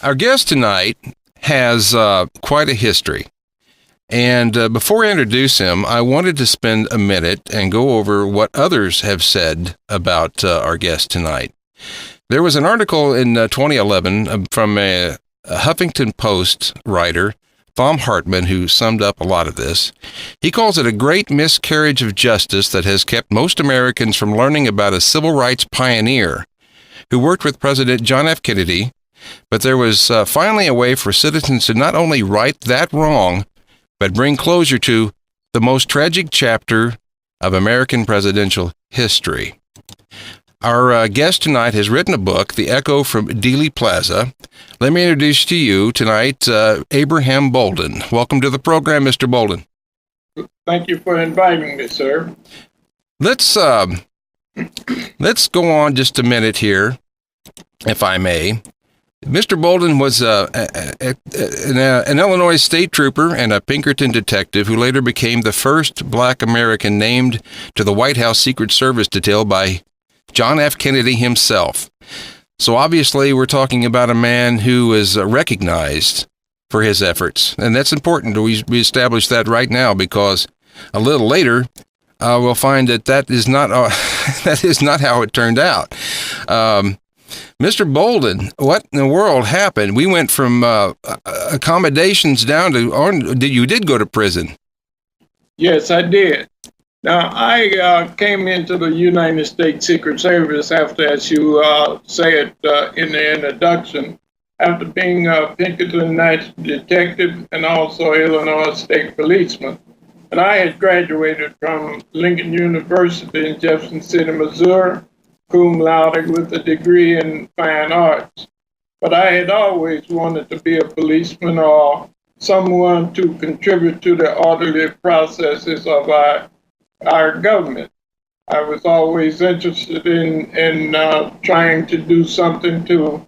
Our guest tonight has quite a history. And before I introduce him, I wanted to spend a minute and go over what others have said about our guest tonight. There was an article in 2011 from a Huffington Post writer, Thom Hartmann, who summed up a lot of this. He calls it a great miscarriage of justice that has kept most Americans from learning about a civil rights pioneer who worked with President John F. Kennedy, but there was finally a way for citizens to not only right that wrong, but bring closure to the most tragic chapter of American presidential history. Our guest tonight has written a book, The Echo from Dealey Plaza. Let me introduce to you tonight Abraham Bolden. Welcome to the program, Mr. Bolden. Thank you for inviting me, sir. Let's go on just a minute here, if I may. Mr. Bolden was an Illinois state trooper and a Pinkerton detective who later became the first Black American named to the White House Secret Service detail by John F. Kennedy himself. So obviously we're talking about a man who is recognized for his efforts, and that's important. We establish that right now because a little later we'll find that is not that is not how it turned out. Mr. Bolden, what in the world happened? We went from accommodations down to, you did go to prison. Yes, I did. Now, I came into the United States Secret Service after, as you said in the introduction, after being a Pinkerton National Detective and also Illinois State Policeman. And I had graduated from Lincoln University in Jefferson City, Missouri, cum laude with a degree in fine arts. But I had always wanted to be a policeman or someone to contribute to the orderly processes of our government. I was always interested in trying to do something to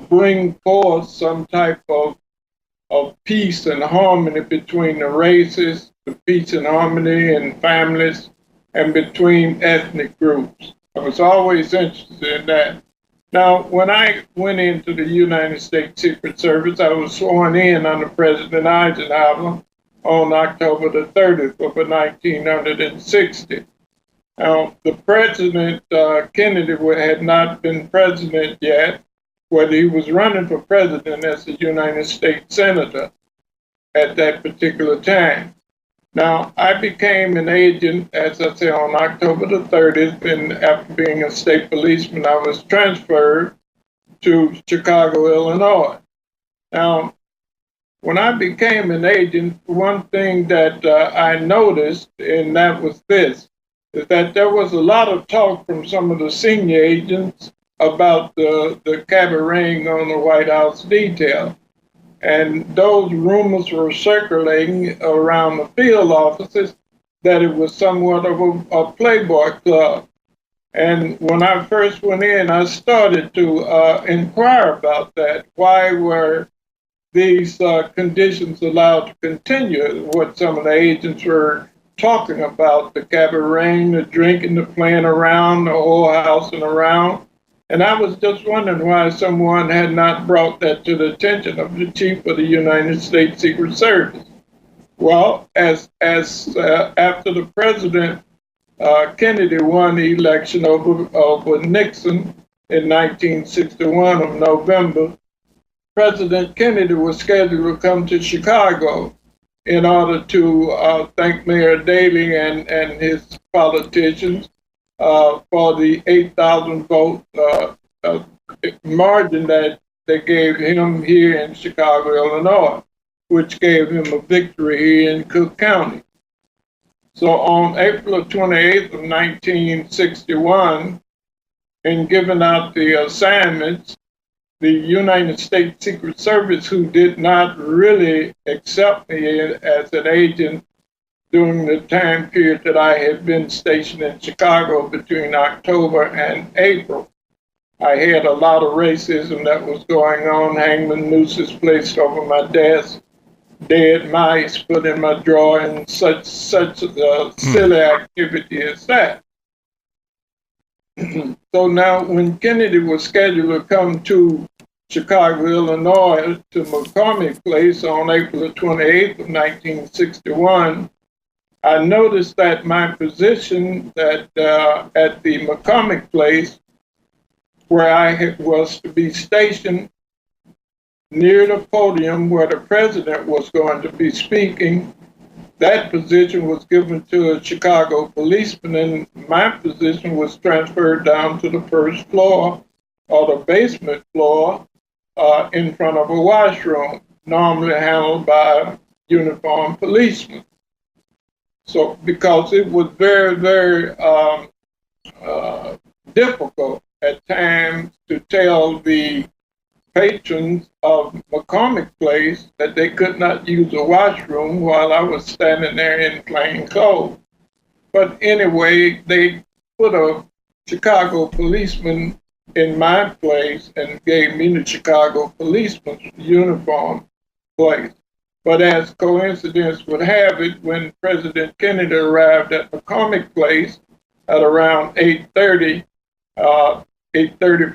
bring forth some type of peace and harmony between the races, the peace and harmony in families, and between ethnic groups. I was always interested in that. Now, when I went into the United States Secret Service, I was sworn in under President Eisenhower on October the 30th of 1960. Now, the President Kennedy had not been president yet, whether he was running for president as a United States Senator at that particular time. Now, I became an agent, as I say, on October the 30th, and after being a state policeman, I was transferred to Chicago, Illinois. Now, when I became an agent, one thing that I noticed, and that was this, is that there was a lot of talk from some of the senior agents about the cabareting on the White House detail. And those rumors were circulating around the field offices that it was somewhat of a playboy club. And when I first went in, I started to inquire about that. Why were these conditions allowed to continue? What some of the agents were talking about, the cabareting, the drinking, the playing around, the whorehousing around. And I was just wondering why someone had not brought that to the attention of the chief of the United States Secret Service. Well, as after the President Kennedy won the election over Nixon in 1961 of November, President Kennedy was scheduled to come to Chicago in order to thank Mayor Daley and his politicians for the 8,000 vote margin that they gave him here in Chicago, Illinois, which gave him a victory here in Cook County. So on April 28th of 1961, in giving out the assignments, the United States Secret Service, who did not really accept me as an agent during the time period that I had been stationed in Chicago between October and April. I had a lot of racism that was going on, hangman nooses placed over my desk, dead mice put in my drawer, and such silly activity as that. So now when Kennedy was scheduled to come to Chicago, Illinois to McCormick Place on April 28th of 1961, I noticed that my position that at the McCormick Place, where I was to be stationed near the podium where the president was going to be speaking, that position was given to a Chicago policeman, and my position was transferred down to the first floor or the basement floor in front of a washroom, normally handled by a uniformed policeman. So, because it was very, very difficult at times to tell the patrons of McCormick Place that they could not use a washroom while I was standing there in plain clothes. But anyway, they put a Chicago policeman in my place and gave me the Chicago policeman's uniform place. But as coincidence would have it, when President Kennedy arrived at McCormick Place at around 8:30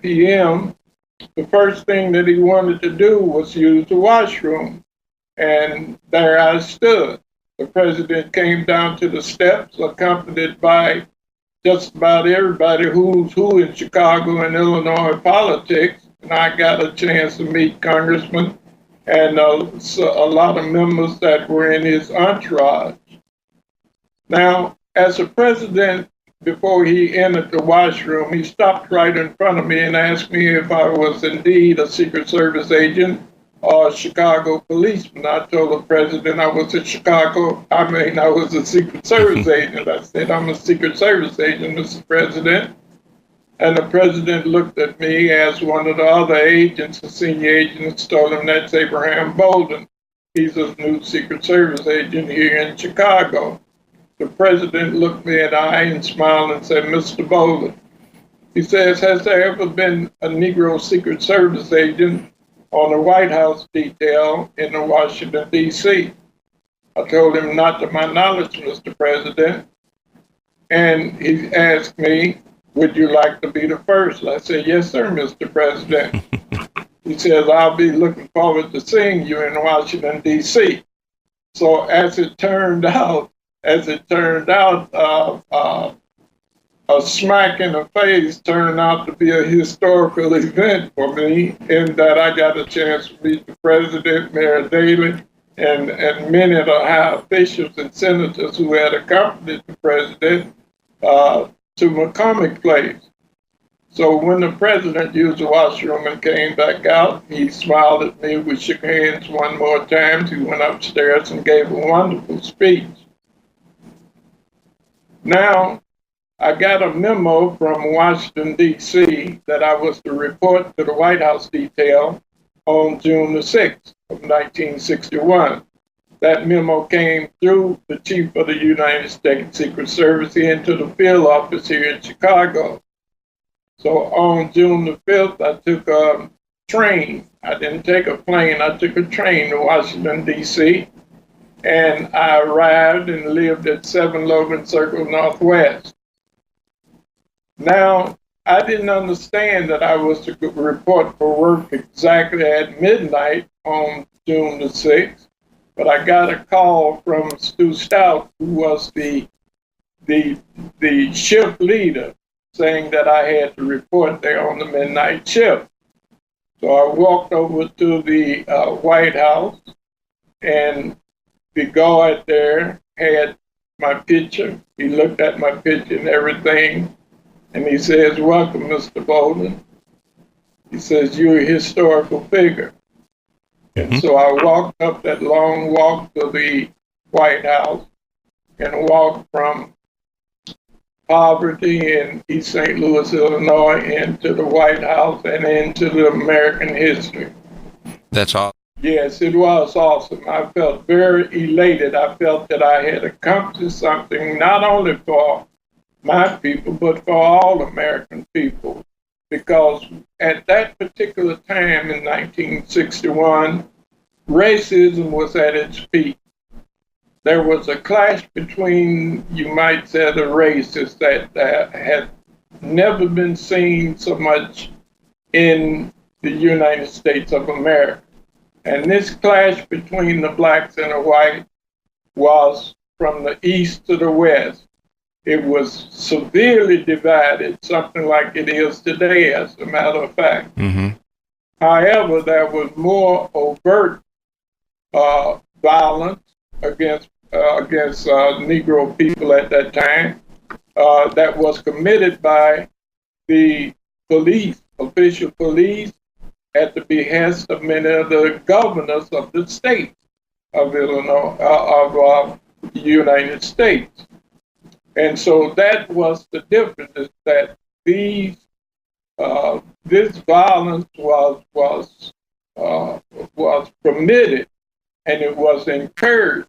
p.m., the first thing that he wanted to do was use the washroom. And there I stood. The president came down to the steps, accompanied by just about everybody who's who in Chicago and Illinois politics. And I got a chance to meet congressmen and a lot of members that were in his entourage. Now, as a president, before he entered the washroom, he stopped right in front of me and asked me if I was indeed a Secret Service agent or a Chicago policeman. I told the president I was a Secret Service agent. I said, I'm a Secret Service agent, Mr. President. And the president looked at me as one of the other agents, the senior agents, told him that's Abraham Bolden. He's a new Secret Service agent here in Chicago. The president looked me in the eye and smiled and said, Mr. Bolden, he says, has there ever been a Negro Secret Service agent on the White House detail in Washington, D.C.? I told him, not to my knowledge, Mr. President. And he asked me, would you like to be the first? I said, yes, sir, Mr. President. He says, I'll be looking forward to seeing you in Washington, D.C. So as it turned out, a smack in the face turned out to be a historical event for me, in that I got a chance to meet the president, Mayor Daley, and many of the high officials and senators who had accompanied the president to McCormick Place. So when the president used the washroom and came back out, he smiled at me. We shook hands one more time. He went upstairs and gave a wonderful speech. Now, I got a memo from Washington, D.C. that I was to report to the White House detail on June the 6th of 1961. That memo came through the Chief of the United States Secret Service into the field office here in Chicago. So on June the 5th, I took a train. I didn't take a plane. I took a train to Washington, D.C., and I arrived and lived at 7 Logan Circle Northwest. Now, I didn't understand that I was to report for work exactly at midnight on June the 6th, but I got a call from Stu Stout, who was the shift leader, saying that I had to report there on the midnight shift. So I walked over to the White House, and the guard there had my picture. He looked at my picture and everything, and he says, welcome, Mr. Bolden. He says, you're a historical figure. And so I walked up that long walk to the White House and walked from poverty in East St. Louis, Illinois, into the White House and into the American history. That's awesome. Yes, it was awesome. I felt very elated. I felt that I had accomplished something not only for my people, but for all American people. Because at that particular time in 1961, racism was at its peak. There was a clash between, you might say, the races that had never been seen so much in the United States of America. And this clash between the blacks and the whites was from the east to the west. It was severely divided, something like it is today, as a matter of fact. Mm-hmm. However, there was more overt violence against Negro people at that time that was committed by the police, official police, at the behest of many of the governors of the state of Illinois, of the United States. And so that was the difference, is that this violence was permitted, and it was encouraged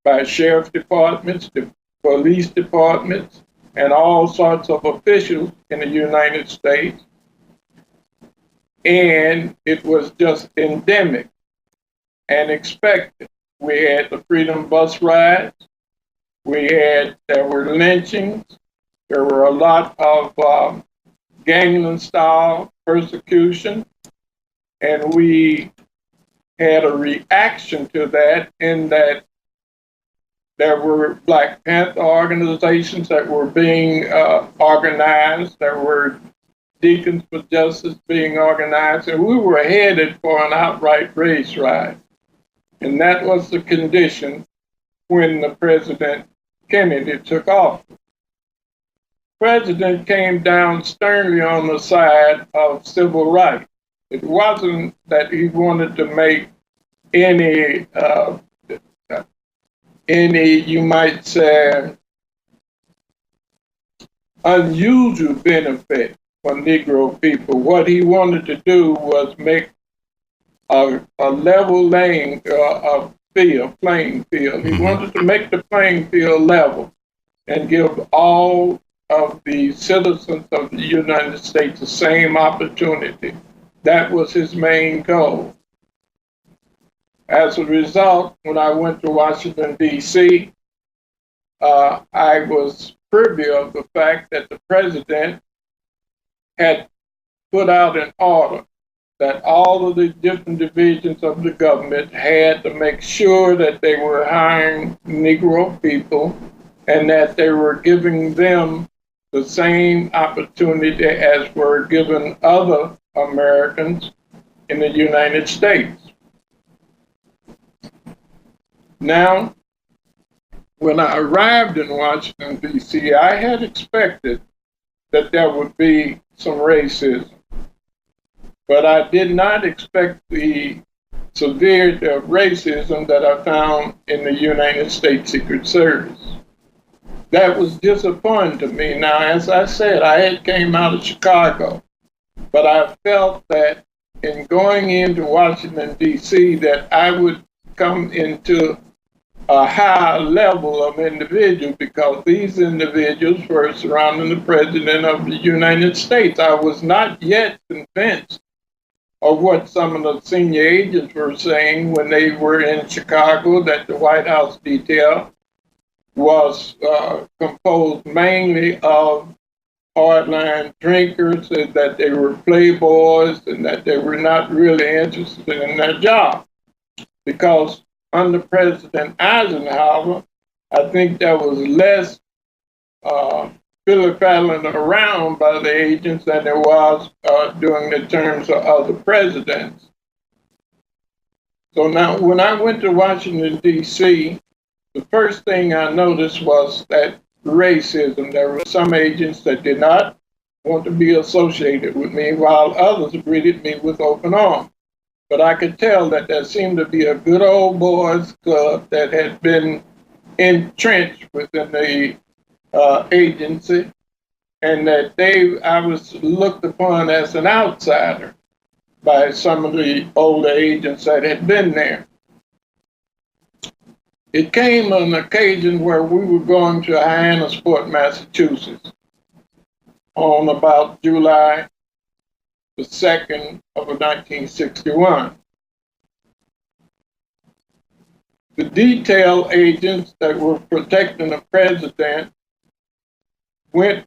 by sheriff departments, the police departments, and all sorts of officials in the United States. And it was just endemic and expected. We had the freedom bus rides. There were lynchings. There were a lot of gangland style persecution. And we had a reaction to that, in that there were Black Panther organizations that were being organized. There were Deacons for Justice being organized, and we were headed for an outright race riot. And that was the condition when the President Kennedy took office. The President came down sternly on the side of civil rights. It wasn't that he wanted to make any, you might say, unusual benefit for Negro people. What he wanted to do was make a level playing field. He wanted to make the playing field level and give all of the citizens of the United States the same opportunity. That was his main goal. As a result, when I went to Washington, D.C., I was privy of the fact that the President had put out an order that all of the different divisions of the government had to make sure that they were hiring Negro people and that they were giving them the same opportunity as were given other Americans in the United States. Now, when I arrived in Washington, D.C., I had expected that there would be some racism, but I did not expect the severity of racism that I found in the United States Secret Service. That was disappointing to me. Now, as I said, I had came out of Chicago, but I felt that in going into Washington, D.C., that I would come into a higher level of individual, because these individuals were surrounding the President of the United States. I was not yet convinced of what some of the senior agents were saying when they were in Chicago, that the White House detail was composed mainly of hardline drinkers, and that they were playboys, and that they were not really interested in their job. Because under President Eisenhower, I think there was less filly-faddling around by the agents than there was during the terms of other presidents. So now, when I went to Washington, D.C., the first thing I noticed was that racism. There were some agents that did not want to be associated with me, while others greeted me with open arms. But I could tell that there seemed to be a good old boys club that had been entrenched within the agency, and that I was looked upon as an outsider by some of the older agents that had been there. It came on an occasion where we were going to Hyannisport, Massachusetts, on about July the 2nd of 1961. The detail agents that were protecting the president went